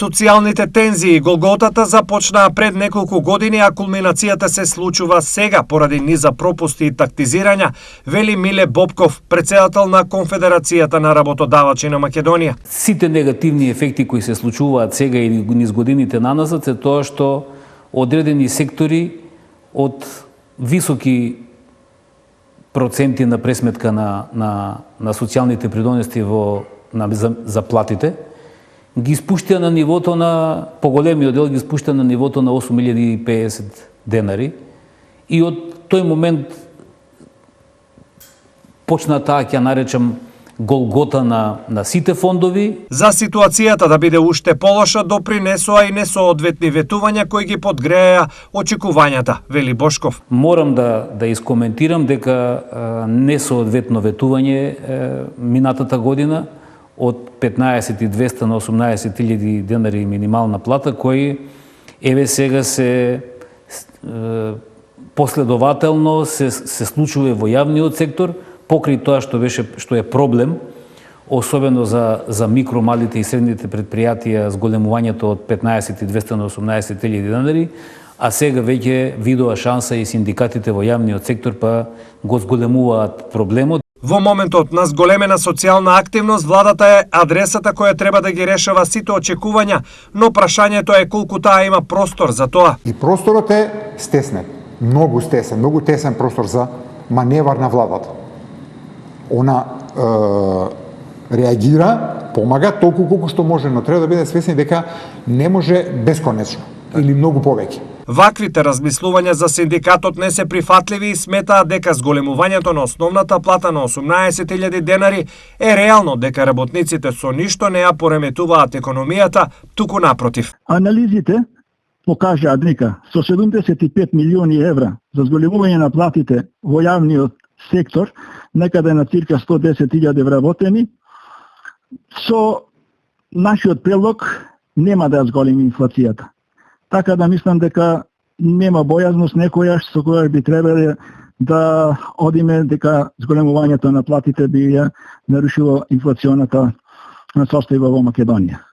Социјалните тензии и голготата започнаа пред неколку години, а кулминацијата се случува сега поради низа пропусти и тактизирања, вели Миле Бобков, претседател на Конфедерацијата на работодавачи на Македонија. Сите негативни ефекти кои се случуваат сега и низ годините наназад е тоа што одредени сектори од високи проценти на пресметка на социјалните придонести за платите, ги спуштија на нивото на, поголемиот дел ги спуштија на нивото на 8050 денари и од тој момент почна таа, ќе наречам, голгота на сите фондови. За ситуацијата да биде уште полоша допринесоа и несоодветни ветувања кои ги подгреја очекувањата, вели Бошков. Морам да искоментирам дека несоодветно ветување минатата година од 15.200 на 18.000 денари минимална плата, кои еве сега се последователно се случува во јавниот сектор, покрај тоа што е проблем, особено за микро, малите и средните предпријатија, зголемувањето од 15.200 на 18.000 денари, а сега веќе видоа шанса и синдикатите во јавниот сектор па го зголемуваат проблемот. Во моментот на зголемена социјална активност, владата е адресата која треба да ги решава сите очекувања, но прашањето е колку таа има простор за тоа. И просторот е стеснет, многу тесен простор за маневар на владата. Она реагира, помага толку колку што може, но треба да биде свесни дека не може бесконечно или многу повеќе. Ваквите размислувања за синдикатот не се прифатливи и сметаат дека зголемувањето на основната плата на 18.000 денари е реално, дека работниците со ништо не ја пореметуваат економијата, туку напротив. Анализите покажаат дека со 75 милиони евра за зголемување на платите во јавниот сектор, некаде на цирка 110.000 вработени, со нашиот предлог нема да ја зголеми инфлацијата. Така да мислам дека нема бојазност некоја со која би требале да одиме дека зголемувањето на платите би ја нарушило инфлационата состојба во Македонија.